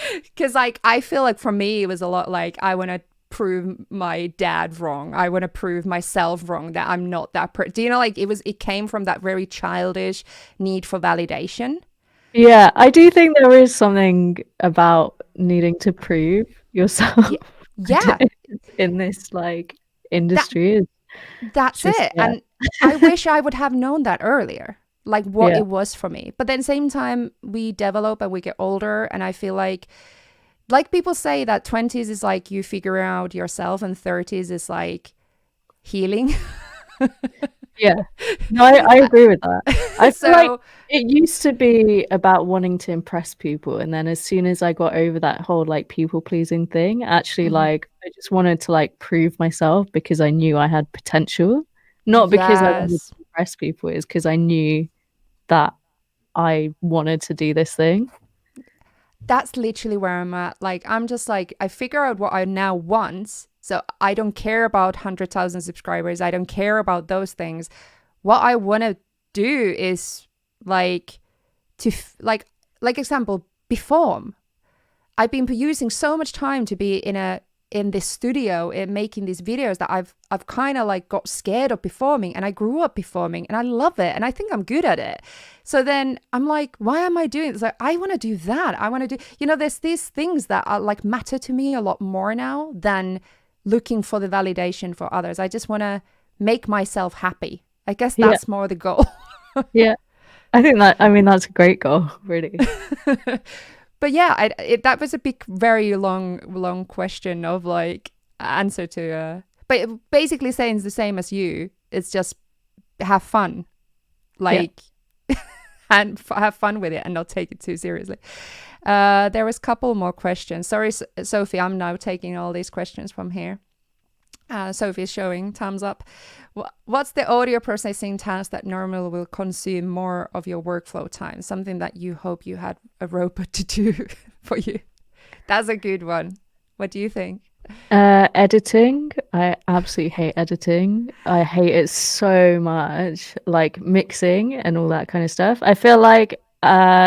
Because like I feel like for me it was a lot like I want to prove my dad wrong, I want to prove myself wrong, that I'm not that do you know, like it came from that very childish need for validation. Yeah, I do think there is something about needing to prove yourself. Yeah. In this like industry. That's just, it. Yeah. And I wish I would have known that earlier, like what it was for me. But then same time we develop and we get older, and I feel like like people say that 20s is like you figure out yourself and 30s is like healing. Yeah. No, I agree with that. I feel like So it used to be about wanting to impress people, and then as soon as I got over that whole like people pleasing thing, actually mhm. like I just wanted to like prove myself because I knew I had potential, not because I wanted Yes, to impress people, it's because I knew that I wanted to do this thing. that's literally where I'm at. Like, I'm just like, I figure out what I now want. So I don't care about 100,000 subscribers. I don't care about those things. What I want to do is like like example, perform. I've been using so much time to be in this studio in making these videos that I've kind of like got scared of performing, and I grew up performing and I love it and I think I'm good at it. So then I'm like, why am I doing this? Like, I want to do that. I want to do, there's these things that are like matter to me a lot more now than looking for the validation for others. I just want to make myself happy. I guess Yeah. that's more the goal. Yeah. I think that, I mean, that's a great goal, really. But yeah, that was a big, very long question of like answer to. But basically saying the same as you. It's just have fun, like, and have fun with it, and not take it too seriously. There was a couple more questions. Sorry, Sophie, I'm now taking all these questions from here. Sophie's showing thumbs up. What's the audio processing task that normally will consume more of your workflow time? Something that you hope you had a robot to do for you. That's a good one. What do you think? Editing. I absolutely hate editing. I hate it so much. Like mixing and all that kind of stuff. I feel like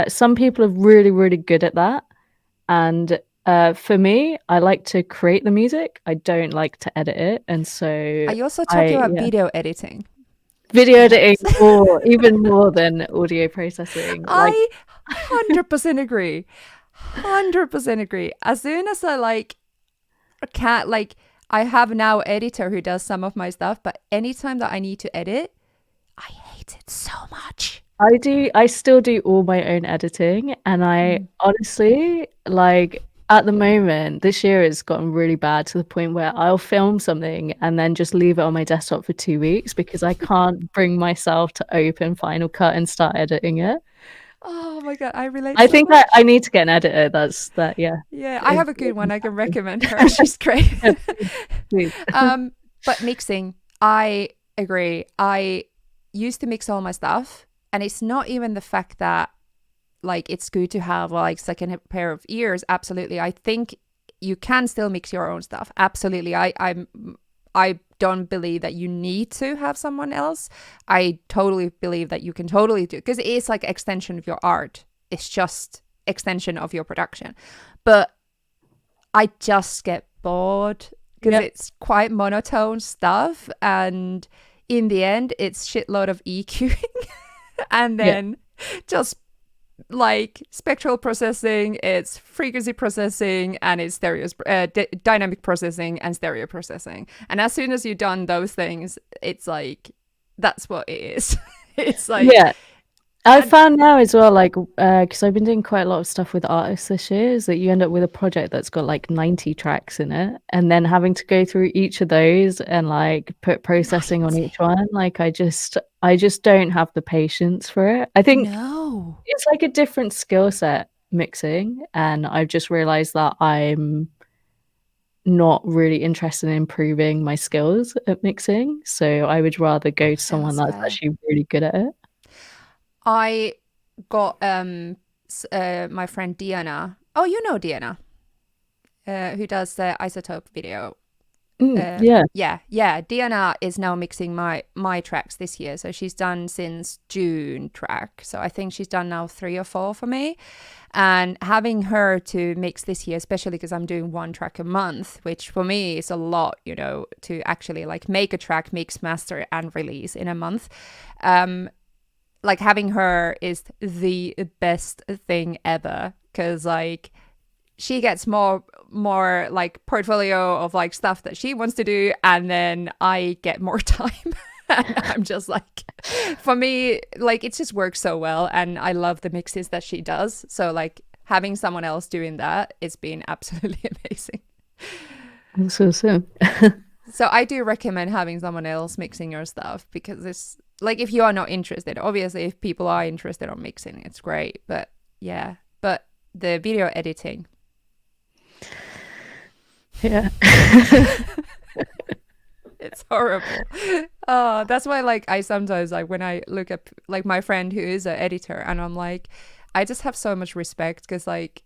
some people are really, really good at that. And for me, I like to create the music. I don't like to edit it. And so Are you also talking about yeah. video editing? Video editing, or even more than audio processing. Like, I 100% agree. 100% agree. As soon as I like can't like I have now editor who does some of my stuff, but anytime that I need to edit, I hate it so much. I still do all my own editing, and I honestly, like, at the moment, this year has gotten really bad to the point where I'll film something and then just leave it on my desktop for 2 weeks because I can't bring myself to open Final Cut and start editing it. Oh my god, I relate I so think much. that I need to get an editor. That's that, yeah. Yeah, I have a good one. I can recommend her. She's great. Please. But mixing, I agree. I used to mix all my stuff, and it's not even the fact that like it's good to have like second pair of ears. Absolutely, I think you can still mix your own stuff. Absolutely, I don't believe that you need to have someone else. I totally believe that you can totally do, because it is like extension of your art. It's just extension of your production. But I just get bored because it's quite monotone stuff, and in the end it's shitload of EQing and then just like spectral processing, it's frequency processing, and it's dynamic processing and stereo processing. And as soon as you've done those things, it's like that's what it is. It's like I found now as well, like, because I've been doing quite a lot of stuff with artists this year, is that you end up with a project that's got like 90 tracks in it, and then having to go through each of those and like put processing on each one. Like, I just don't have the patience for it. I think it's like a different skill set, mixing, and I've just realized that I'm not really interested in improving my skills at mixing. So I would rather go to someone that's actually really good at it. I got my friend Diana. Oh, you know Diana, who does the Isotope video. Yeah. Diana is now mixing my tracks this year. So she's done since June track. So I think she's done now 3 or 4 for me. And having her to mix this year, especially because I'm doing 1 track a month, which for me is a lot, to actually like make a track, mix, master, and release in a month. Like having her is the best thing ever, because like she gets more like portfolio of like stuff that she wants to do, and then I get more time. I'm just like, for me, like it just works so well, and I love the mixes that she does. So like having someone else doing that, it's been absolutely amazing. That's awesome. So I do recommend having someone else mixing your stuff, because it's like, if you are not interested, obviously if people are interested on mixing, it's great. But yeah, but the video editing. Yeah. It's horrible. Oh, that's why like I sometimes, like when I look at like my friend who is an editor, and I'm like, I just have so much respect, because like,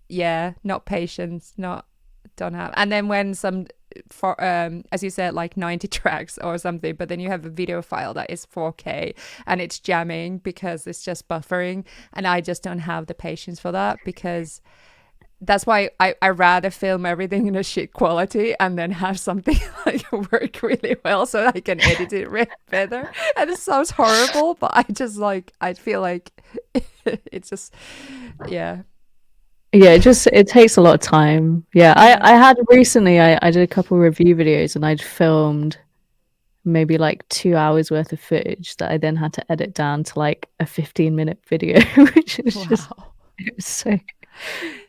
yeah, not patience, don't have. And then when some, for as you said, like 90 tracks or something, but then you have a video file that is 4K and it's jamming because it's just buffering, and I just don't have the patience for that, because that's why I rather film everything in a shit quality and then have something like work really well so I can edit it better. And it sounds horrible, but I just like, I feel like it's just, yeah. Yeah, it takes a lot of time. Yeah, I had recently, I did a couple review videos, and I'd filmed maybe like 2 hours worth of footage that I then had to edit down to like a 15-minute video, which is just, it was so,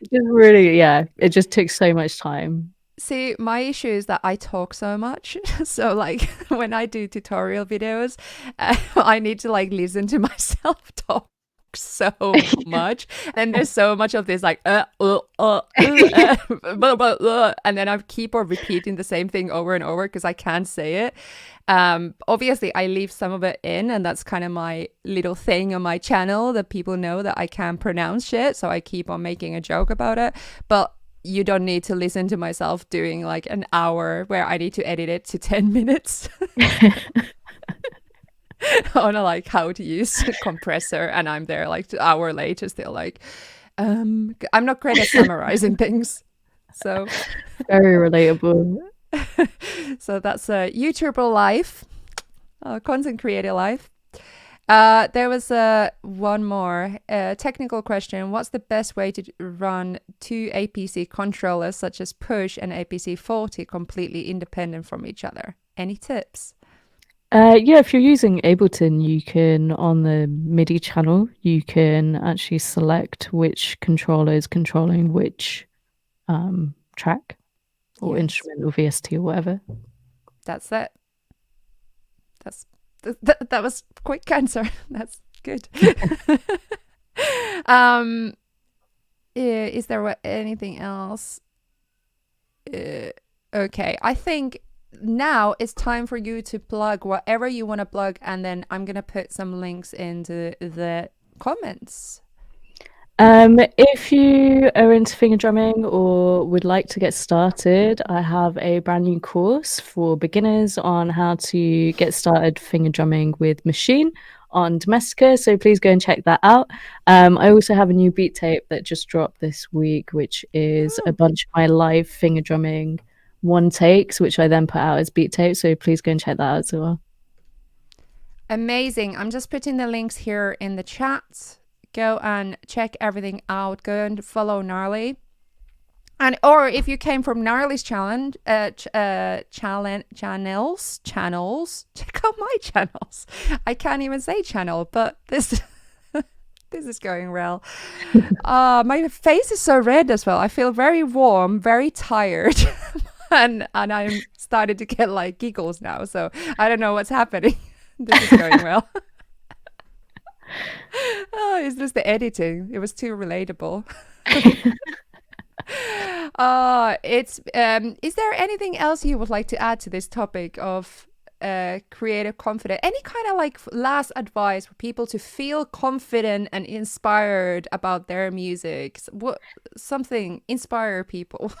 just really, yeah, it just took so much time. See, my issue is that I talk so much. So like when I do tutorial videos, I need to like listen to myself talk so much, and there's so much of this like blah, blah, blah, and then I keep on repeating the same thing over and over because I can't say it. Obviously I leave some of it in, and that's kind of my little thing on my channel, that people know that I can't pronounce shit, so I keep on making a joke about it. But you don't need to listen to myself doing like an hour where I need to edit it to 10 minutes on like how to use a compressor, and I'm there like an hour later still like I'm not great at summarizing things, so Very relatable. so that's a YouTuber life, content creator life. There was one more technical question. What's the best way to run two APC controllers such as push and APC 40 completely independent from each other? Any tips? Yeah, if you're using Ableton, you can, on the MIDI channel, you can actually select which controller is controlling which track or instrument or VST or whatever. That's it. That was quick answer. That's good. Is there anything else? Okay, I think now it's time for you to plug whatever you want to plug, and then I'm gonna put some links into the comments. If you are into finger drumming or would like to get started, I have a brand new course for beginners on how to get started finger drumming with machine on Domestika, so please go and check that out. I also have a new beat tape that just dropped this week, which is a bunch of my live finger drumming one takes, which I then put out as beat tape, so please go and check that out as well. Amazing. I'm just putting the links here in the chat. Go and check everything out. Go and follow Gnarly. And or if you came from Gnarly's channels, check out my channels. I can't even say channel, but this this is going well. My face is so red as well. I feel very warm, very tired. and I'm started to get like giggles now, so I don't know what's happening. This is going well. Oh, is this the editing? It was too relatable. It's is there anything else you would like to add to this topic of creative confidence? Any kind of like last advice for people to feel confident and inspired about their music? Something inspire people.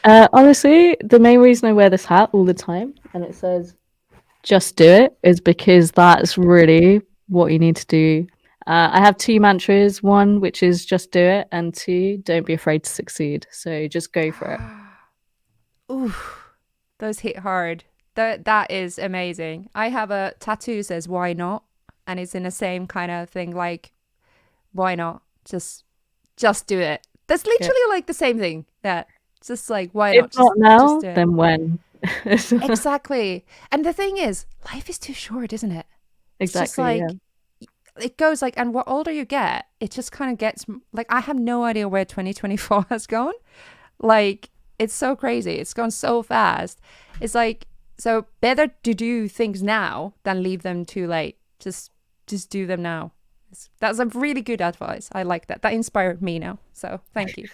Honestly, the main reason I wear this hat all the time and it says just do it is because that's really what you need to do. I have 2 mantras, one which is just do it, and 2, don't be afraid to succeed. So just go for it. Ooh, those hit hard. That is amazing. I have a tattoo that says why not, and it's in the same kind of thing, like why not, just do it. That's literally like the same thing. Yeah, just like why not? If not now, then when? Exactly. And the thing is, life is too short, isn't it? Exactly. It's just like, it goes like, and what older you get, it just kind of gets like, I have no idea where 2024 has gone. Like, it's so crazy. It's gone so fast. It's like, so better to do things now than leave them too late. Just do them now. That's a really good advice. I like that. That inspired me now. So thank you.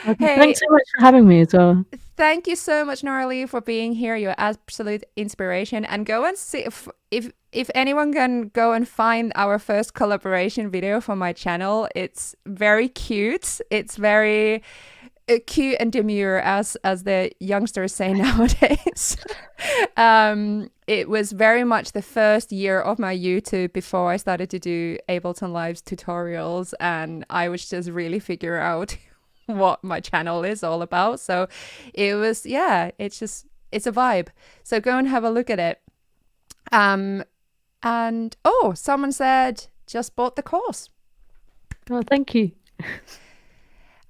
Okay, thanks so much for having me as well. Thank you so much, Gnarly, for being here. You're absolute inspiration. And go and see if anyone can go and find our first collaboration video for my channel. It's very cute. It's very cute and demure, as the youngsters say nowadays. It was very much the first year of my YouTube before I started to do Ableton Live's tutorials, and I was just really figure out what my channel is all about. So it was, yeah, it's a vibe. So go and have a look at it. And oh, someone said just bought the course. Oh, thank you.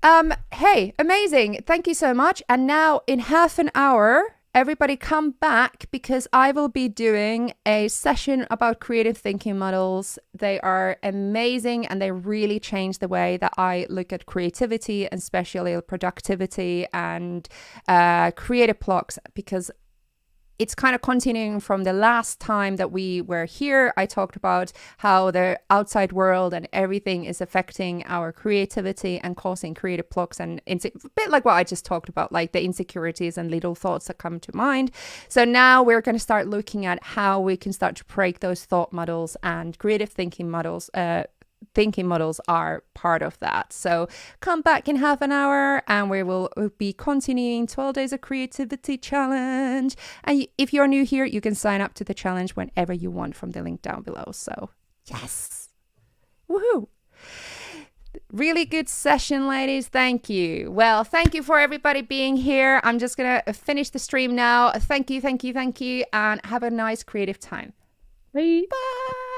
Hey, amazing. Thank you so much. And now in half an hour, everybody come back, because I will be doing a session about creative thinking models. They are amazing, and they really change the way that I look at creativity, and especially productivity and creative blocks, because it's kind of continuing from the last time that we were here. I talked about how the outside world and everything is affecting our creativity and causing creative blocks, and a bit like what I just talked about, like the insecurities and little thoughts that come to mind. So now we're going to start looking at how we can start to break those thought models, and creative thinking models are part of that. So come back in half an hour, and we'll be continuing 12 days of creativity challenge. And if you're new here, you can sign up to the challenge whenever you want from the link down below. So yes, woohoo. Really good session, ladies. Thank you. Well, thank you for everybody being here. I'm just gonna finish the stream now. Thank you, and have a nice creative time. Bye. Bye.